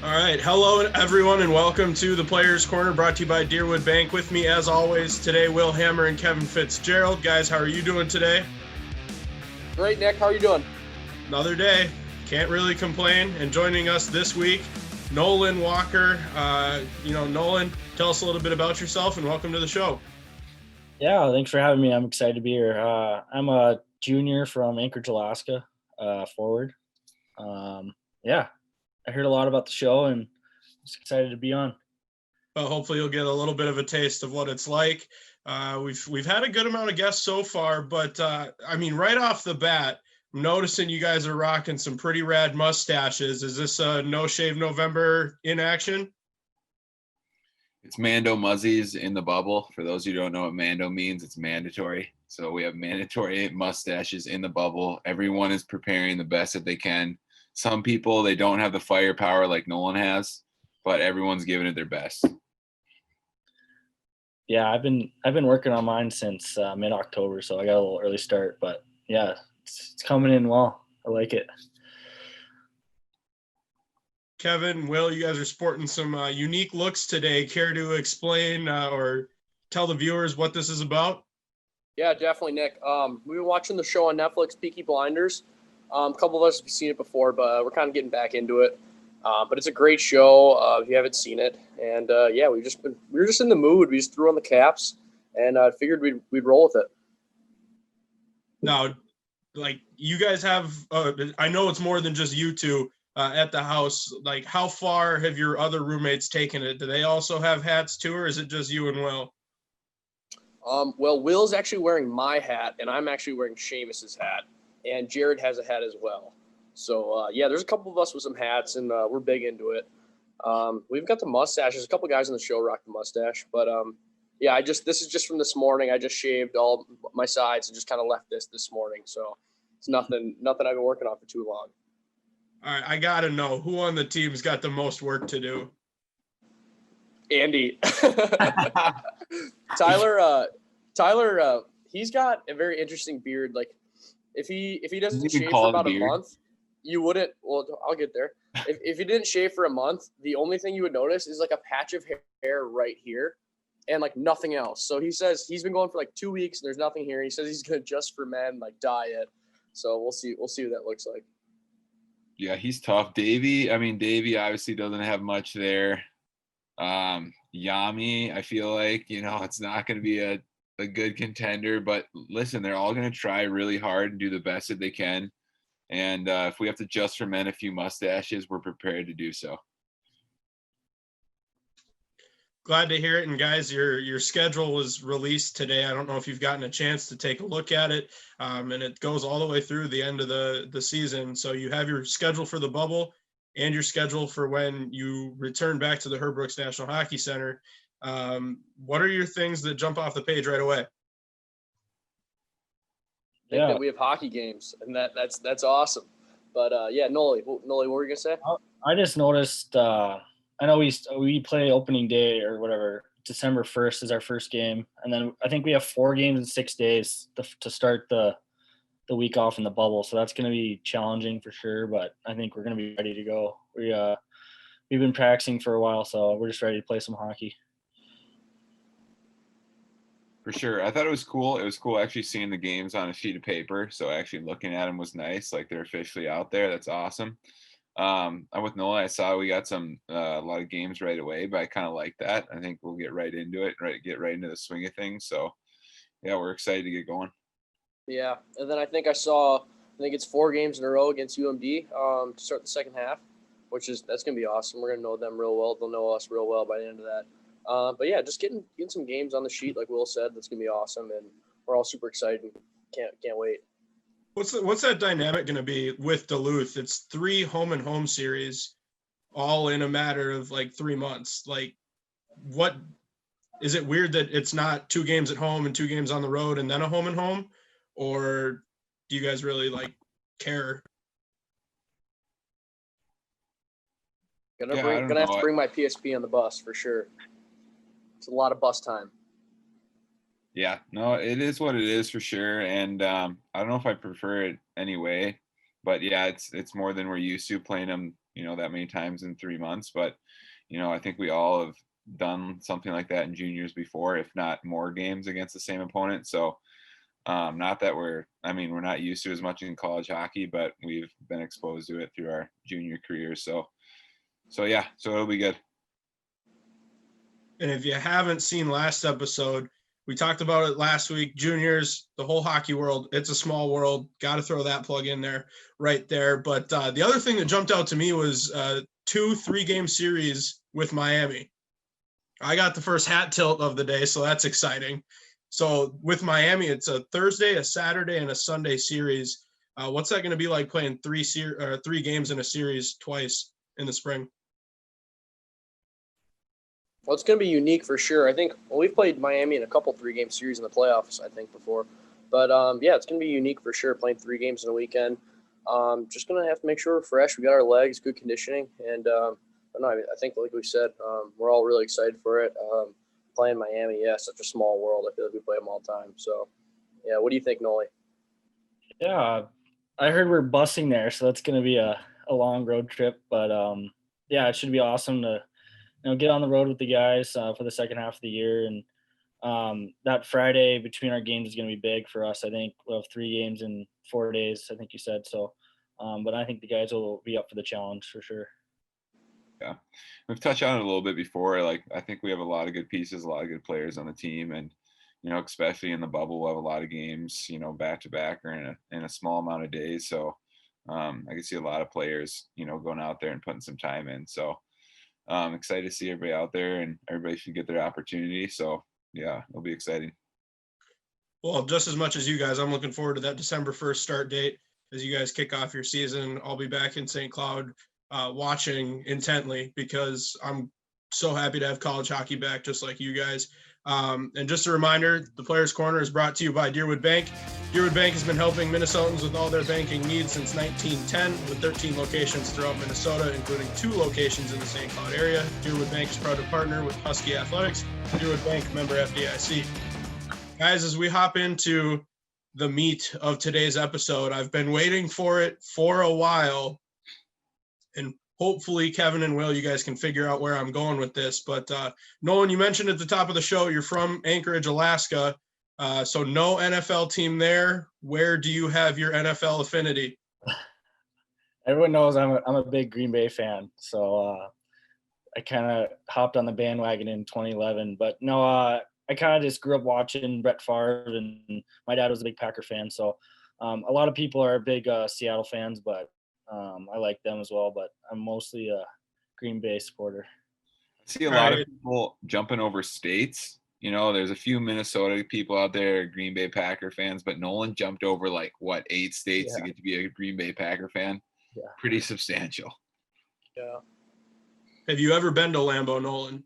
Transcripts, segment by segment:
All right. Hello, everyone, and welcome to the Players Corner brought to you by Deerwood Bank. With me, as always, today, Will Hammer and Kevin Fitzgerald. Guys, how are you doing today? Great, Nick. How are you doing? Another day. Can't really complain. And joining us this week, Nolan Walker. Nolan, tell us a little bit about yourself and welcome to the show. Yeah, thanks for having me. I'm excited to be here. I'm a junior from Anchorage, Alaska, forward. Yeah, I heard a lot about the show and just excited to be on. Well, hopefully you'll get a little bit of a taste of what it's like. We've had a good amount of guests so far, but right off the bat, I'm noticing you guys are rocking some pretty rad mustaches. Is this a No Shave November in action? It's Mando Muzzies in the bubble. For those who don't know what Mando means, it's mandatory. So we have mandatory mustaches in the bubble. Everyone is preparing the best that they can. Some people, they don't have the firepower like Nolan has, but everyone's giving it their best. Yeah, I've been working on mine since mid-October, so I got a little early start. But yeah, it's coming in well. I like it. Kevin, Will, you guys are sporting some unique looks today. Care to explain or tell the viewers what this is about? Yeah, definitely, Nick. We've been watching the show on Netflix, Peaky Blinders. A couple of us have seen it before, but we're kind of getting back into it. But it's a great show if you haven't seen it. And we were just in the mood. We just threw on the caps and figured we'd roll with it. Now, like, you guys have, I know it's more than just you two at the house. Like, how far have your other roommates taken it? Do they also have hats too, or is it just you and Will? Well, Will's actually wearing my hat, and I'm actually wearing Seamus's hat, and Jared has a hat as well. So, there's a couple of us with some hats, and we're big into it. We've got the mustaches. A couple of guys on the show rock the mustache, but this is just from this morning. I just shaved all my sides and just kind of left this morning. So it's nothing I've been working on for too long. All right, I got to know who on the team's got the most work to do. Andy. Tyler, he's got a very interesting beard. Like if he doesn't shave for about a month, you wouldn't. Well, I'll get there. If he didn't shave for a month, the only thing you would notice is like a patch of hair right here, and like nothing else. So he says he's been going for like 2 weeks and there's nothing here. He says he's gonna Just for Men like dye it. So we'll see what that looks like. Yeah, he's tough. Davey obviously doesn't have much there. Yami, I feel like, it's not going to be a good contender, but listen, they're all going to try really hard and do the best that they can. And if we have to Just for Men a few mustaches, we're prepared to do so. Glad to hear it. And guys, your schedule was released today. I don't know if you've gotten a chance to take a look at it. And it goes all the way through the end of the season. So you have your schedule for the bubble and your schedule for when you return back to the Herb Brooks National Hockey Center. What are your things that jump off the page right away? I think that we have hockey games, and that's awesome. But Noli, what were you gonna say? I just noticed. I know we play opening day or whatever. December 1st is our first game, and then I think we have 4 games in 6 days to start the week off in the bubble. So that's going to be challenging for sure, but I think we're going to be ready to go. We've been practicing for a while, so we're just ready to play some hockey. For sure. I thought it was cool. It was cool actually seeing the games on a sheet of paper. So actually looking at them was nice. Like they're officially out there. That's awesome. I'm with Nola. I saw we got a lot of games right away, but I kind of like that. I think we'll get right into it, get right into the swing of things. So yeah, we're excited to get going. Yeah, and then I think it's 4 games in a row against UMD to start the second half, that's gonna be awesome. We're gonna know them real well. They'll know us real well by the end of that. But yeah, just getting some games on the sheet, like Will said, that's gonna be awesome, and we're all super excited. Can't wait. What's that dynamic gonna be with Duluth? It's 3 home and home series, all in a matter of like 3 months. Like, what is it weird that it's not 2 games at home and 2 games on the road and then a home and home? Or do you guys really like care? Gonna have to bring my PSP on the bus for sure. It's a lot of bus time. Yeah, no, it is what it is for sure. And I don't know if I prefer it anyway, but yeah, it's more than we're used to playing them that many times in 3 months, but I think we all have done something like that in juniors before, if not more games against the same opponent. So not that we're not used to as much in college hockey, but we've been exposed to it through our junior careers. So yeah, so it'll be good. And if you haven't seen last episode, we talked about it last week. Juniors, the whole hockey world, it's a small world. Got to throw that plug in there right there. But the other thing that jumped out to me was 2 3-game series with Miami. I got the first hat tilt of the day, so that's exciting. So with Miami, it's a Thursday, a Saturday, and a Sunday series. What's that going to be like playing 3 games in a series twice in the spring? Well, it's going to be unique for sure. I think we've played Miami in a couple 3-game series in the playoffs, I think, before. But, yeah, it's going to be unique for sure, playing 3 games in a weekend. Just going to have to make sure we're fresh. We got our legs, good conditioning. And, I think, like we said, we're all really excited for it. Playing Miami, yeah, such a small world. I feel like we play them all the time. So, yeah, what do you think, Noli? Yeah, I heard we're busing there, so that's going to be a long road trip. But, yeah, it should be awesome to get on the road with the guys for the second half of the year. And that Friday between our games is going to be big for us. I think we'll have 3 games in 4 days, I think you said. So, but I think the guys will be up for the challenge for sure. Yeah, we've touched on it a little bit before. Like, I think we have a lot of good pieces, a lot of good players on the team, and especially in the bubble, we'll have a lot of games, back to back or in a small amount of days. So I can see a lot of players, going out there and putting some time in. So I'm excited to see everybody out there, and everybody should get their opportunity. So yeah, it'll be exciting. Well, just as much as you guys, I'm looking forward to that December 1st start date as you guys kick off your season. I'll be back in St. Cloud watching intently because I'm so happy to have college hockey back, just like you guys. And just a reminder, the Players Corner is brought to you by Deerwood Bank. Deerwood Bank has been helping Minnesotans with all their banking needs since 1910, with 13 locations throughout Minnesota, including 2 locations in the St. Cloud area. Deerwood Bank is proud to partner with Husky Athletics. Deerwood Bank, member FDIC. Guys, as we hop into the meat of today's episode, I've been waiting for it for a while, and hopefully Kevin and Will, you guys can figure out where I'm going with this. But Nolan, you mentioned at the top of the show, you're from Anchorage, Alaska. So no NFL team there. Where do you have your NFL affinity? Everyone knows I'm a big Green Bay fan. So I kind of hopped on the bandwagon in 2011. But no, I kind of just grew up watching Brett Favre, and my dad was a big Packer fan. So a lot of people are big Seattle fans, but I like them as well, but I'm mostly a Green Bay supporter. I see a lot of people jumping over states. There's a few Minnesota people out there, Green Bay Packer fans, but Nolan jumped over 8 states to get to be a Green Bay Packer fan? Yeah. Pretty substantial. Yeah. Have you ever been to Lambeau, Nolan?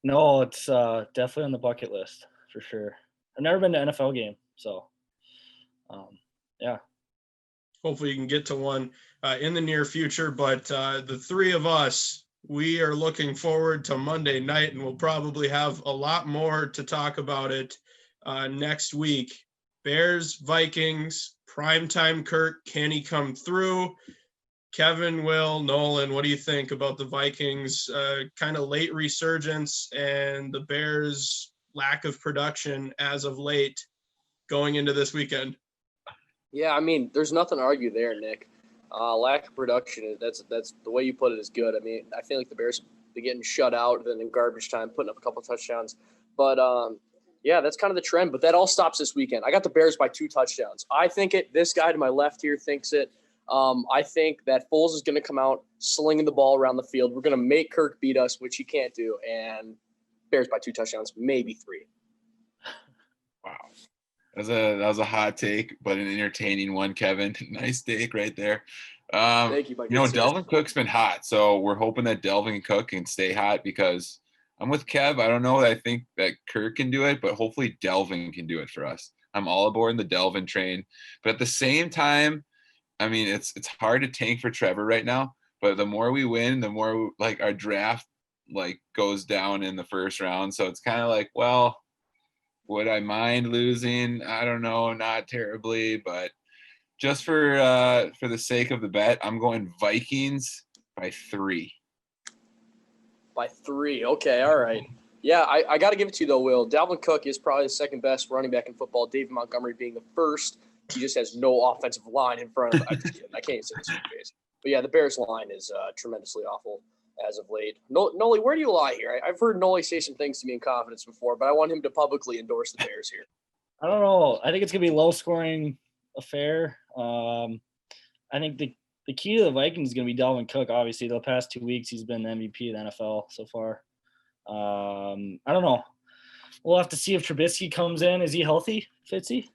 No, it's definitely on the bucket list for sure. I've never been to an NFL game, so yeah. Hopefully you can get to one in the near future. But the 3 of us, we are looking forward to Monday night, and we'll probably have a lot more to talk about it next week. Bears, Vikings, primetime Kirk, can he come through? Kevin, Will, Nolan, what do you think about the Vikings' kind of late resurgence and the Bears' lack of production as of late going into this weekend? Yeah, there's nothing to argue there, Nick. Lack of production, that's the way you put it is good. I feel like the Bears are getting shut out, then in garbage time, putting up a couple touchdowns. But, yeah, that's kind of the trend. But that all stops this weekend. I got the Bears by 2 touchdowns. I think it. This guy to my left here thinks it. I think that Foles is going to come out slinging the ball around the field. We're going to make Kirk beat us, which he can't do. And Bears by 2 touchdowns, maybe 3. Wow. That was a hot take, but an entertaining one, Kevin. Nice take right there. Thank you. Delvin Cook's been hot, so we're hoping that Delvin Cook can stay hot because I'm with Kev. I don't know that I think that Kirk can do it, but hopefully Delvin can do it for us. I'm all aboard the Delvin train, but at the same time, it's hard to tank for Trevor right now. But the more we win, the more our draft goes down in the first round. So it's kind of well. Would I mind losing? I don't know, not terribly, but just for the sake of the bet, I'm going Vikings By 3. By 3. Okay, all right. Yeah, I got to give it to you, though, Will. Dalvin Cook is probably the second best running back in football, David Montgomery being the first. He just has no offensive line in front of him. I'm just kidding. I can't even say this face. But, yeah, the Bears' line is tremendously awful as of late. Noli, where do you lie here? I've heard Noli say some things to me in confidence before, but I want him to publicly endorse the Bears here. I don't know. I think it's going to be a low-scoring affair. I think the key to the Vikings is going to be Dalvin Cook. Obviously, the past 2 weeks he's been the MVP of the NFL so far. I don't know. We'll have to see if Trubisky comes in. Is he healthy, Fitzy?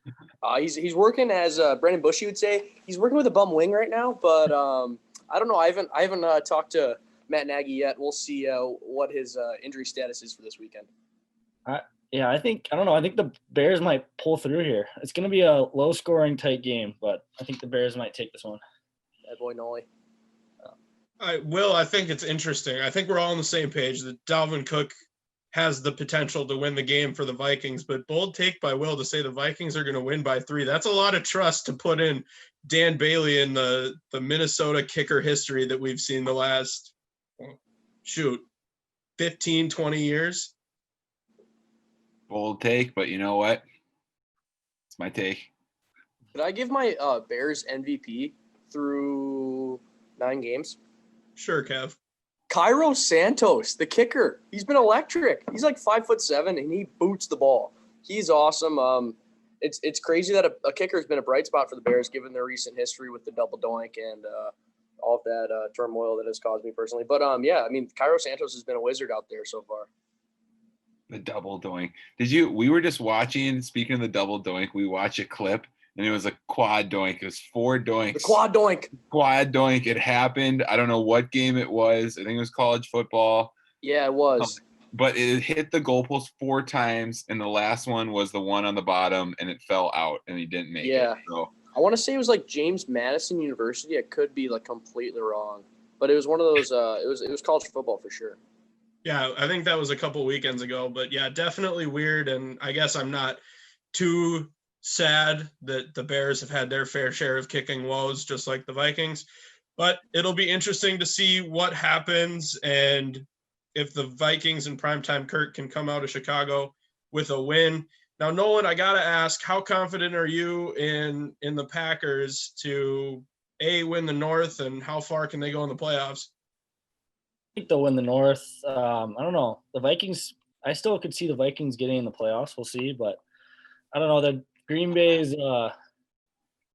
He's working, as Brendan Bushy would say, he's working with a bum wing right now. But I don't know. I haven't talked to Matt Nagy yet. We'll see what his injury status is for this weekend. I think the Bears might pull through here. It's going to be a low-scoring tight game, but I think the Bears might take this one. Bad boy Noli. I think it's interesting. I think we're all on the same page that Dalvin Cook has the potential to win the game for the Vikings, but bold take by Will to say the Vikings are going to win by 3. That's a lot of trust to put in Dan Bailey in the Minnesota kicker history that we've seen the last, 15, 20 years. Bold take, but you know what? It's my take. Could I give my Bears MVP through 9 games? Sure, Kev. Cairo Santos, the kicker. He's been electric. He's like 5'7", and he boots the ball. He's awesome. It's crazy that a kicker has been a bright spot for the Bears, given their recent history with the double doink and all of that turmoil that has caused me personally. But Cairo Santos has been a wizard out there so far. The double doink. We were just watching, speaking of the double doink, we watched a clip and it was a quad doink. It was 4 doinks. The quad doink. Quad doink. It happened. I don't know what game it was. I think it was college football. Yeah, it was. But it hit the goalpost 4 times, and the last one was the one on the bottom, and it fell out, and he didn't make it. So I want to say it was like James Madison University. I could be like completely wrong, but it was one of those. It was college football for sure. Yeah, I think that was a couple weekends ago, but yeah, definitely weird. And I guess I'm not too sad that the Bears have had their fair share of kicking woes, just like the Vikings. But it'll be interesting to see what happens and if the Vikings and primetime Kurt can come out of Chicago with a win. Now, Nolan, I got to ask, how confident are you in the Packers to win the North, and how far can they go in the playoffs? I think they'll win the North. I don't know. The Vikings, I still could see the Vikings getting in the playoffs. We'll see, but I don't know. The Green Bay's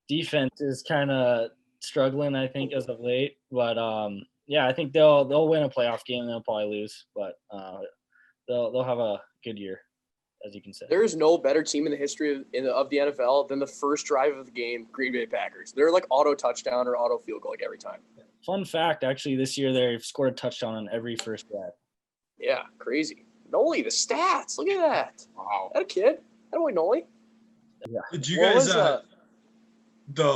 defense is kind of struggling, I think, as of late. But I think they'll win a playoff game and they'll probably lose, but they'll have a good year, as you can say. There is no better team in the history of the NFL than the first drive of the game, Green Bay Packers. They're like auto touchdown or auto field goal like every time. Fun fact, actually, this year they've scored a touchdown on every first drive. Yeah, crazy. Noli, the stats. Look at that. wow. That a kid. That boy Noli. Yeah. Did you guys the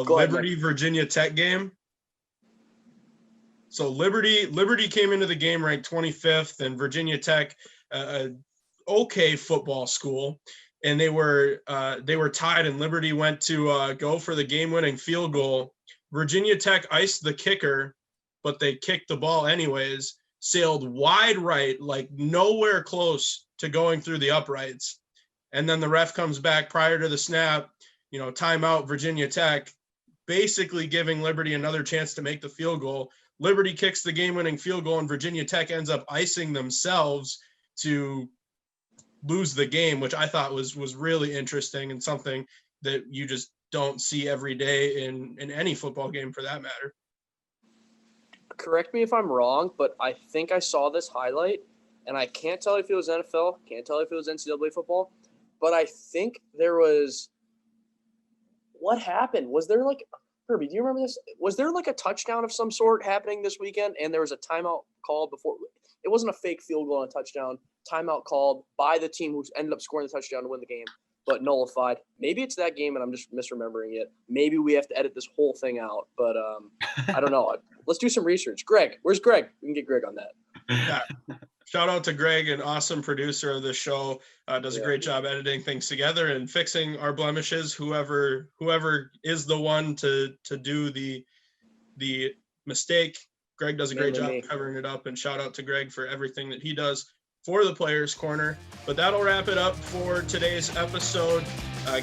Liberty Virginia Tech game? So Liberty came into the game ranked 25th, and Virginia Tech, okay football school, and they were tied, and Liberty went to go for the game-winning field goal. Virginia Tech iced the kicker, but they kicked the ball anyways, sailed wide right, like nowhere close to going through the uprights. And then the ref comes back prior to the snap, timeout Virginia Tech, basically giving Liberty another chance to make the field goal. Liberty kicks the game-winning field goal, and Virginia Tech ends up icing themselves to lose the game, which I thought was really interesting and something that you just don't see every day in any football game for that matter. Correct me if I'm wrong, but I think I saw this highlight, and I can't tell if it was NFL, can't tell if it was NCAA football, but I think there was – what happened? Was there like – Herbie, do you remember this? Was there like a touchdown of some sort happening this weekend, and there was a timeout called before – it wasn't a fake field goal and a touchdown. Timeout called by the team who ended up scoring the touchdown to win the game, but nullified. Maybe it's that game and I'm just misremembering it. Maybe we have to edit this whole thing out, but I don't know. Let's do some research. Greg, where's Greg? We can get Greg on that. Yeah. Shout out to Greg, an awesome producer of the show. Does a great job editing things together and fixing our blemishes. Whoever is the one to do the mistake, Greg does a great Mainly job me. covering it up, and shout out to Greg for everything that he does for the Players Corner. But that'll wrap it up for today's episode.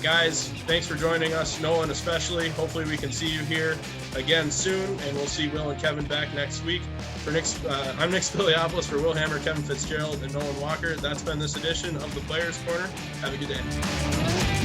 Guys, thanks for joining us, Nolan especially. Hopefully we can see you here again soon, and we'll see Will and Kevin back next week. I'm Nick Spiliopoulos for Will Hammer, Kevin Fitzgerald, and Nolan Walker. That's been this edition of the Players Corner. Have a good day.